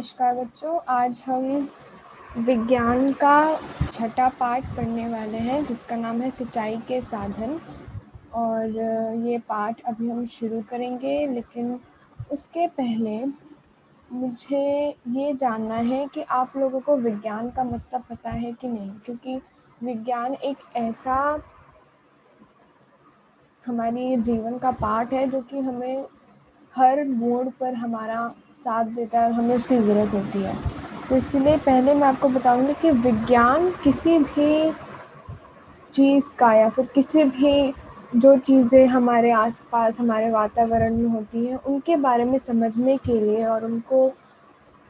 नमस्कार बच्चों, आज हम विज्ञान का छठा पाठ पढ़ने वाले हैं जिसका नाम है सिंचाई के साधन। और ये पाठ अभी हम शुरू करेंगे, लेकिन उसके पहले मुझे ये जानना है कि आप लोगों को विज्ञान का मतलब पता है कि नहीं, क्योंकि विज्ञान एक ऐसा हमारी जीवन का पार्ट है जो कि हमें हर मोड़ पर हमारा साथ देता है और हमें उसकी ज़रूरत होती है। तो इसीलिए पहले मैं आपको बताऊंगी कि विज्ञान किसी भी चीज़ का या फिर किसी भी जो चीज़ें हमारे आसपास हमारे वातावरण में होती हैं उनके बारे में समझने के लिए और उनको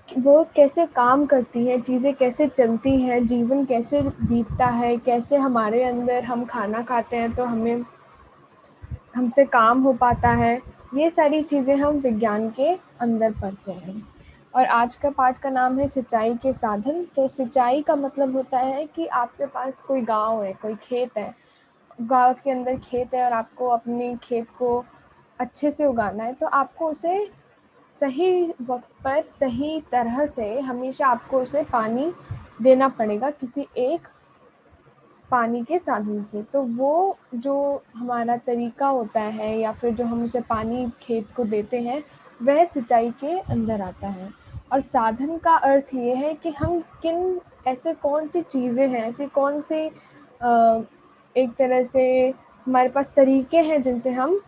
वो कैसे काम करती हैं, चीज़ें कैसे चलती हैं, जीवन कैसे बीतता है, कैसे हमारे अंदर हम खाना खाते हैं तो हमसे काम हो पाता है, ये सारी चीज़ें हम विज्ञान के अंदर पढ़ते हैं। और आज का पाठ का नाम है सिंचाई के साधन। तो सिंचाई का मतलब होता है कि आपके पास कोई गांव है, कोई खेत है, गांव के अंदर खेत है और आपको अपने खेत को अच्छे से उगाना है, तो आपको उसे सही वक्त पर सही तरह से हमेशा आपको उसे पानी देना पड़ेगा किसी एक पानी के साधन से। तो वो जो हमारा तरीका होता है या फिर जो हम उसे पानी खेत को देते हैं, वह सिंचाई के अंदर आता है। और साधन का अर्थ ये है कि हम किन ऐसे कौन सी चीज़ें हैं, ऐसी कौन सी एक तरह से हमारे पास तरीके हैं जिनसे हम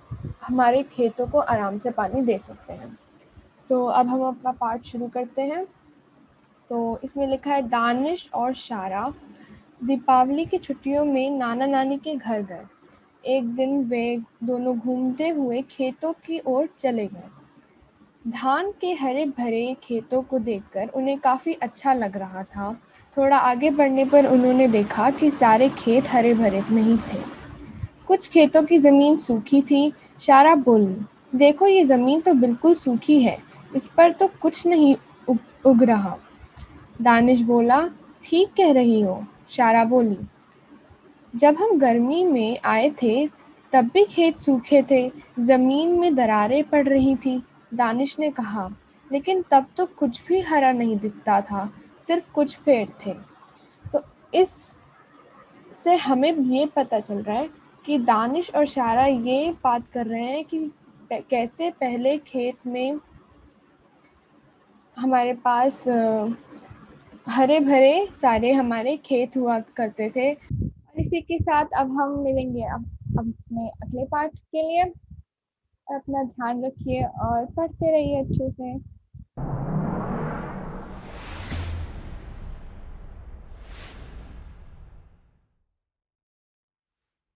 हमारे खेतों को आराम से पानी दे सकते हैं। तो अब हम अपना पाठ शुरू करते हैं। तो इसमें लिखा है, दानिश और शारा दीपावली की छुट्टियों में नाना नानी के घर गए। एक दिन वे दोनों घूमते हुए खेतों की ओर चले गए। धान के हरे भरे खेतों को देखकर उन्हें काफी अच्छा लग रहा था। थोड़ा आगे बढ़ने पर उन्होंने देखा कि सारे खेत हरे भरे नहीं थे। कुछ खेतों की जमीन सूखी थी। शारा बोली, देखो ये जमीन तो बिल्कुल सूखी है, इस पर तो कुछ नहीं उग रहा। दानिश बोला, ठीक कह रही हो। शारा बोली, जब हम गर्मी में आए थे तब भी खेत सूखे थे, जमीन में दरारें पड़ रही थी। दानिश ने कहा, लेकिन तब तो कुछ भी हरा नहीं दिखता था, सिर्फ कुछ पेड़ थे। तो इस से हमें ये पता चल रहा है कि दानिश और शारा ये बात कर रहे हैं कि कैसे पहले खेत में हमारे पास हरे भरे सारे हमारे खेत हुआ करते थे। और इसी के साथ अब हम मिलेंगे अब अपने अगले पाठ के लिए। और अपना ध्यान रखिए और पढ़ते रहिए अच्छे से।